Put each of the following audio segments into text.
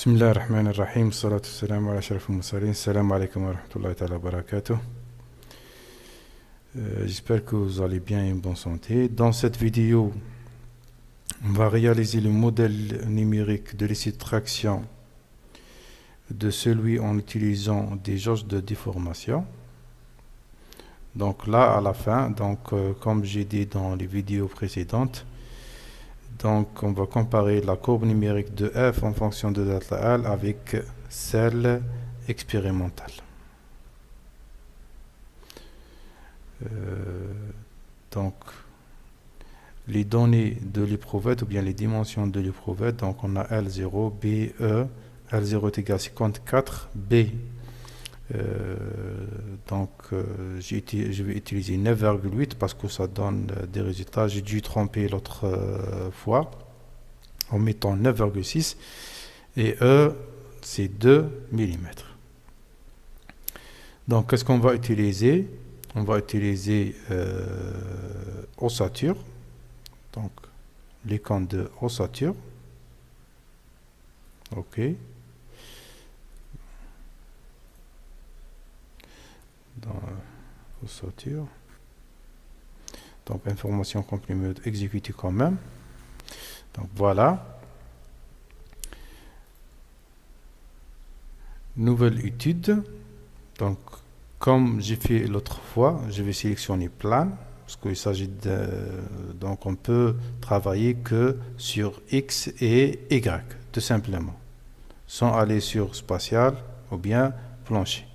بسم الله الرحمن الرحيم والصلاة والسلام على أشرف المرسلين. السلام عليكم ورحمة الله تعالى وبركاته. J'espère que vous allez bien et en bonne santé. Dans cette vidéo, on va réaliser le modèle numérique de l'extraction de celui en utilisant des jauges de déformation. Donc là, à la fin, comme j'ai dit dans les vidéos précédentes, donc on va comparer la courbe numérique de f en fonction de delta L avec celle expérimentale. Donc les données de l'éprouvette ou bien les dimensions de l'éprouvette, donc on a L0, B, E, L0 est égal à 54, B. Je vais utiliser 9,8 parce que ça donne des résultats. J'ai dû tromper l'autre fois en mettant 9,6 et E c'est 2 mm. Donc qu'est-ce qu'on va utiliser? On va utiliser ossature, donc les comptes de ossature. Ok. Dans ossature. Donc information comprimée exécutée quand même. Donc voilà. Nouvelle étude. Donc comme j'ai fait l'autre fois, je vais sélectionner plan parce qu'il s'agit de donc on peut travailler que sur X et Y tout simplement sans aller sur spatial ou bien plancher.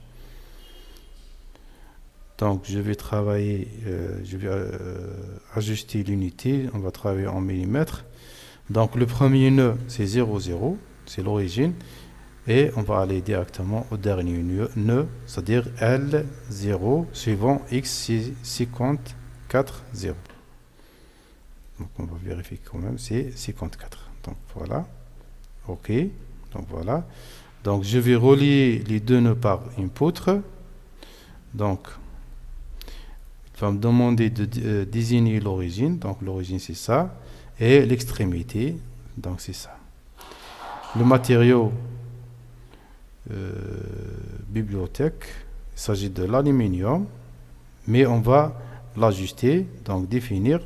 Donc je vais travailler, ajuster l'unité, on va travailler en millimètres. Donc le premier nœud c'est 0, 0, c'est l'origine. Et on va aller directement au dernier nœud, c'est-à-dire L0 suivant X c'est 54, 0. Donc on va vérifier quand même, c'est 54. Donc voilà, ok, donc voilà. Donc je vais relier les deux nœuds par une poutre. Donc il va me demander de désigner l'origine, donc l'origine c'est ça, et l'extrémité, donc c'est ça. Le matériau bibliothèque, il s'agit de l'aluminium, mais on va l'ajuster, donc définir.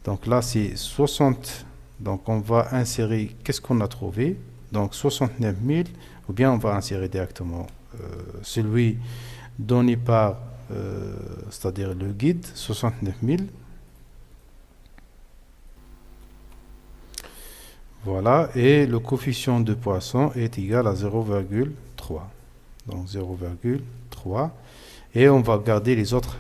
Donc là c'est 60, donc on va insérer, qu'est-ce qu'on a trouvé? Donc 69 000, ou bien on va insérer directement celui donné par c'est-à-dire le guide 69 000. Voilà, et le coefficient de Poisson est égal à 0,3. Donc 0,3. Et on va garder les autres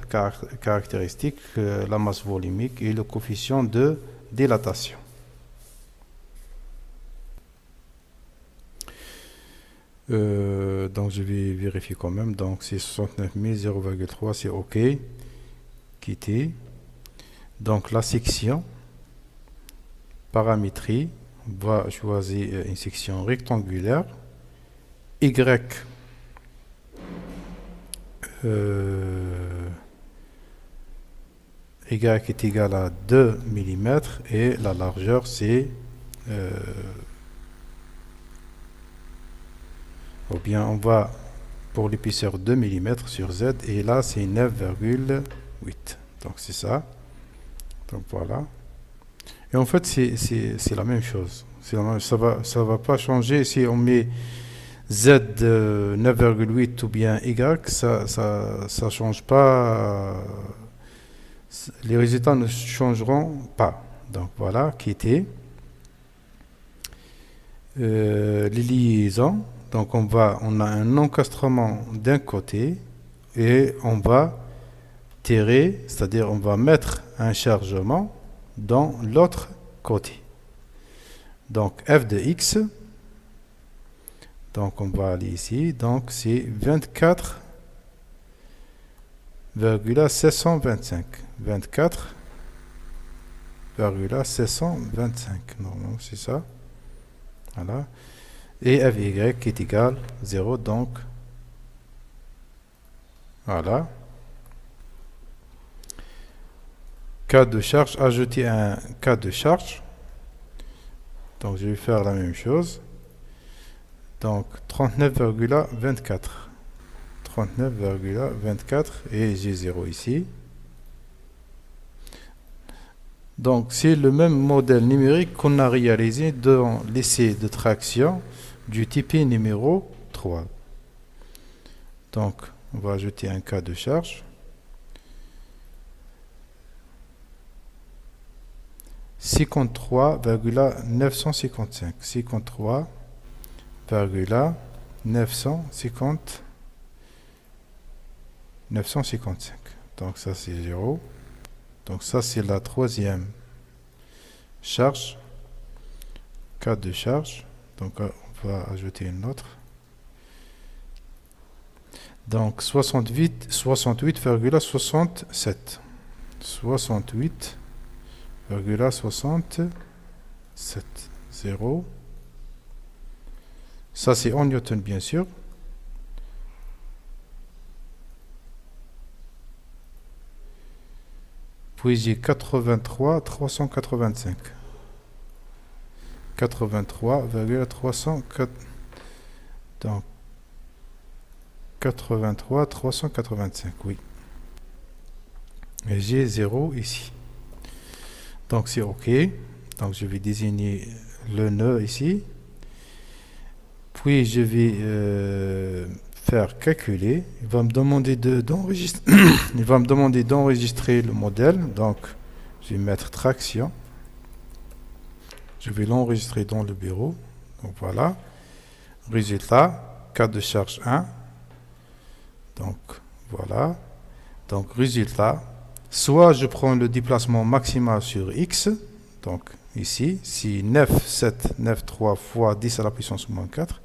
caractéristiques, la masse volumique et le coefficient de dilatation. Donc je vais vérifier quand même. Donc c'est 69 000, 0,3, c'est OK. Quitter. Donc la section paramétrie, on va choisir une section rectangulaire. Y est égal à 2 mm et la largeur c'est ou bien on va pour l'épaisseur 2 mm sur Z et là c'est 9,8. Donc c'est ça. Donc voilà. Et en fait c'est la même chose. Ça va pas changer si on met Z 9,8 ou bien Y, ça change pas. Les résultats ne changeront pas. Donc voilà, quitter. Les liaisons. Donc on a un encastrement d'un côté et on va tirer, c'est-à-dire on va mettre un chargement dans l'autre côté. Donc f de x, donc on va aller ici, donc c'est 24,725. 24,725. Normalement c'est ça. Voilà. Et Fy qui est égal à 0, donc voilà. Cas de charge, ajouter un cas de charge. Donc je vais faire la même chose. Donc 39,24. 39,24 et j'ai 0 ici. Donc c'est le même modèle numérique qu'on a réalisé dans l'essai de traction du Tipeee numéro 3. Donc on va ajouter un cas de charge. 53,955. 53,955. Donc ça c'est 0. Donc ça c'est la troisième charge. Cas de charge. Donc on va ajouter une autre. Donc 68,67. 68,67. 0. Ça c'est en newton bien sûr. Puis j'ai 83,385. 83,304. Donc 83,385, oui. Et j'ai 0 ici. Donc c'est OK. Donc je vais désigner le nœud ici. Puis je vais faire calculer. Il va me demander d'enregistrer. Il va me demander d'enregistrer le modèle. Donc je vais mettre traction. Je vais l'enregistrer dans le bureau. Donc voilà. Résultat, cas de charge 1. Donc voilà. Donc résultat, soit je prends le déplacement maximal sur x. Donc ici, si 9,793 fois 10 à la puissance moins 4.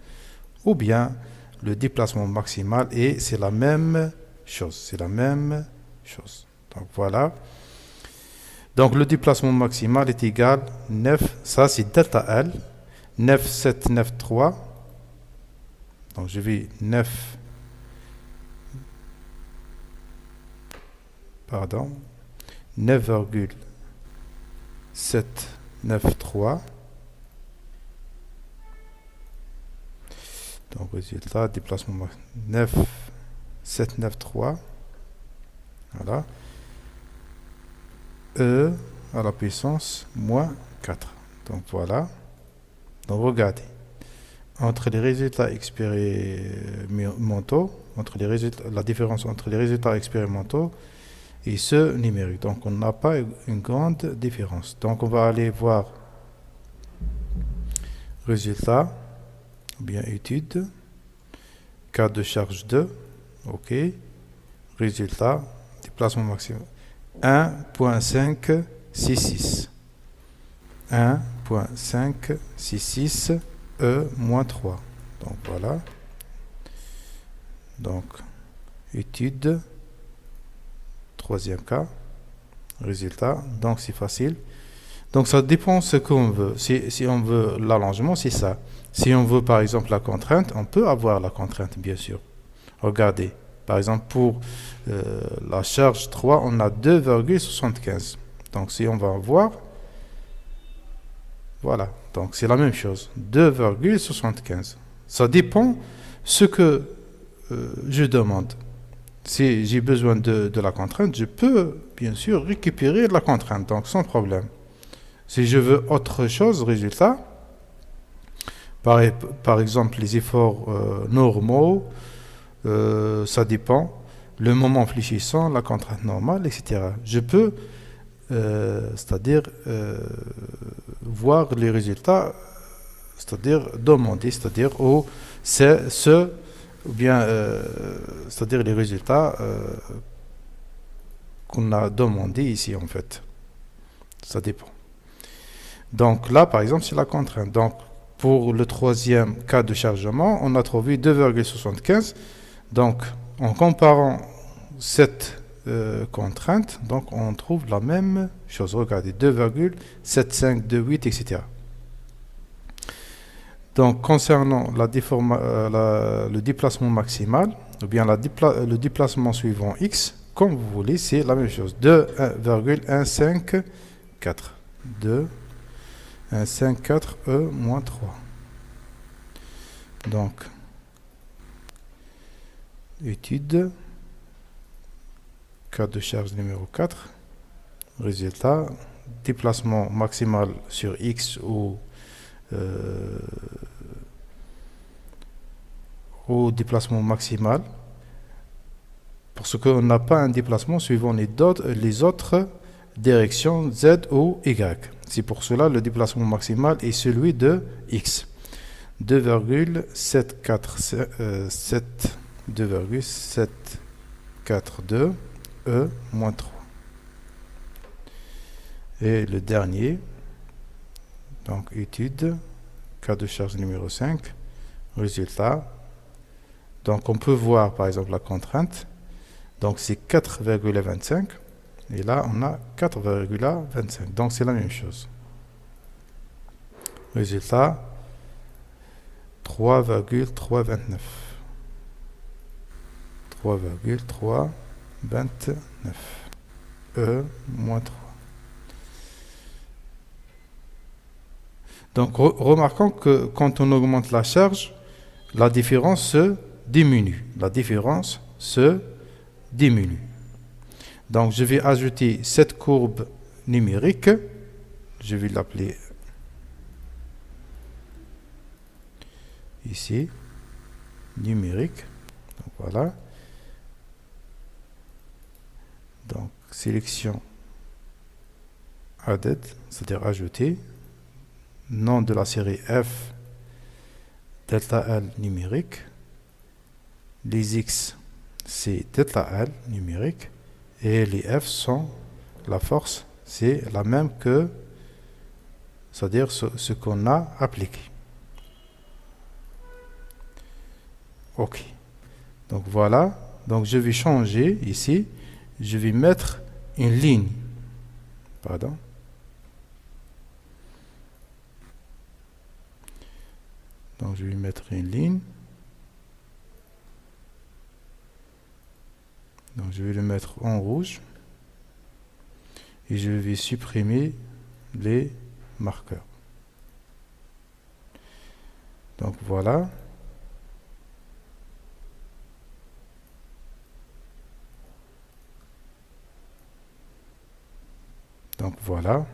Ou bien le déplacement maximal et c'est la même chose. C'est la même chose. Donc voilà. Donc le déplacement maximal est égal 9, ça c'est delta L, 9,793. Donc je vais 9,793. Donc résultat, déplacement 9,793. Voilà. E à la puissance moins 4. Donc voilà. Donc regardez. Entre les résultats expérimentaux, la différence entre les résultats expérimentaux et ceux numériques. Donc on n'a pas une grande différence. Donc on va aller voir résultats, ou bien études, cas de charge 2, OK, résultat, déplacement maximum. 1.566. 1.566 E-3. Donc voilà. Donc étude. Troisième cas. Résultat. Donc c'est facile. Donc ça dépend ce qu'on veut. Si on veut l'allongement, c'est ça. Si on veut par exemple la contrainte, on peut avoir la contrainte bien sûr. Regardez. Par exemple, pour la charge 3, on a 2,75. Donc, si on va voir, voilà. Donc, c'est la même chose. 2,75. Ça dépend ce que je demande. Si j'ai besoin de la contrainte, je peux, bien sûr, récupérer la contrainte. Donc, sans problème. Si je veux autre chose, résultat, par exemple, les efforts normaux, ça dépend. Le moment fléchissant, la contrainte normale, etc. Je peux, c'est-à-dire voir les résultats, c'est-à-dire demander, c'est-à-dire ou bien, c'est-à-dire les résultats qu'on a demandé ici en fait. Ça dépend. Donc là, par exemple, c'est la contrainte. Donc pour le troisième cas de chargement, on a trouvé 2,75. Donc, en comparant cette contrainte, donc on trouve la même chose. Regardez, 2,7528, etc. Donc, concernant le déplacement maximal, ou bien le déplacement suivant x, comme vous voulez, c'est la même chose. 2,154. 2,154 E-3. Donc, étude, cas de charge numéro 4. Résultat, déplacement maximal sur X au déplacement maximal, parce qu'on n'a pas un déplacement suivant les autres directions Z ou Y. C'est pour cela le déplacement maximal est celui de X. 2,742 E moins 3. Et le dernier, donc étude, cas de charge numéro 5, résultat. Donc on peut voir par exemple la contrainte, donc c'est 4,25 et là on a 4,25, donc c'est la même chose. Résultat 3,329. 3,329 E moins 3. Donc remarquons que quand on augmente la charge, la différence se diminue. Donc je vais ajouter cette courbe numérique. Je vais l'appeler ici numérique. Donc voilà. Donc sélection added, c'est-à-dire ajouter. Nom de la série F delta L numérique. Les X c'est delta L numérique et les F sont la force, c'est la même que, c'est-à-dire ce qu'on a appliqué. Ok, donc voilà, donc je vais changer ici, je vais mettre une ligne, pardon. Donc je vais mettre une ligne. Donc je vais le mettre en rouge. Et je vais supprimer les marqueurs. Donc voilà. Donc voilà.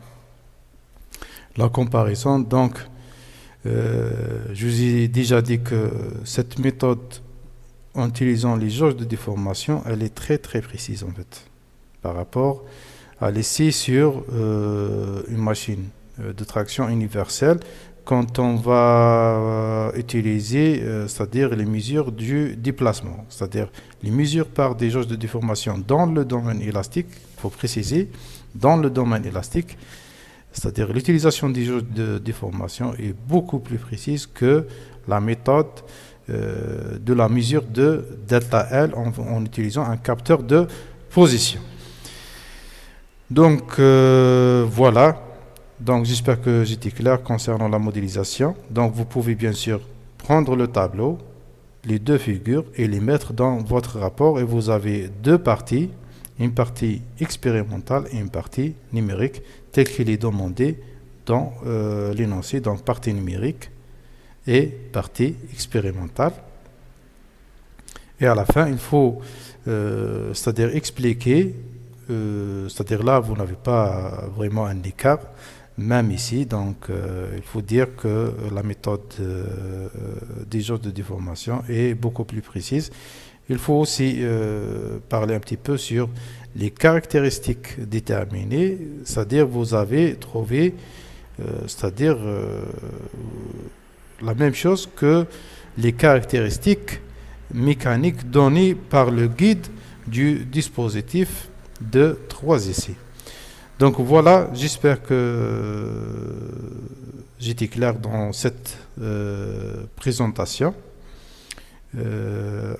La comparaison, donc je vous ai déjà dit que cette méthode, en utilisant les jauges de déformation, elle est très très précise en fait, par rapport à l'essai sur une machine de traction universelle, quand on va utiliser, c'est-à-dire les mesures du déplacement, c'est-à-dire les mesures par des jauges de déformation dans le domaine élastique, il faut préciser, dans le domaine élastique, c'est-à-dire l'utilisation des jauges de déformation est beaucoup plus précise que la méthode de la mesure de delta L en utilisant un capteur de position. Donc voilà, donc j'espère que j'étais clair concernant la modélisation. Donc vous pouvez bien sûr prendre le tableau, les deux figures et les mettre dans votre rapport et vous avez deux parties, une partie expérimentale et une partie numérique, tel qu'il est demandé dans l'énoncé, donc partie numérique et partie expérimentale. Et à la fin, il faut c'est-à-dire expliquer, c'est-à-dire là, vous n'avez pas vraiment un écart, même ici, donc il faut dire que la méthode des jauges de déformation est beaucoup plus précise. Il faut aussi parler un petit peu sur les caractéristiques déterminées, c'est-à-dire vous avez trouvé, c'est-à-dire la même chose que les caractéristiques mécaniques données par le guide du dispositif de 3 essais. Donc voilà, j'espère que j'étais clair dans cette présentation.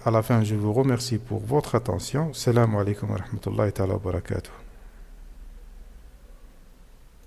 À la fin, je vous remercie pour votre attention. Salam alaikum wa rahmatullahi wa barakatuh.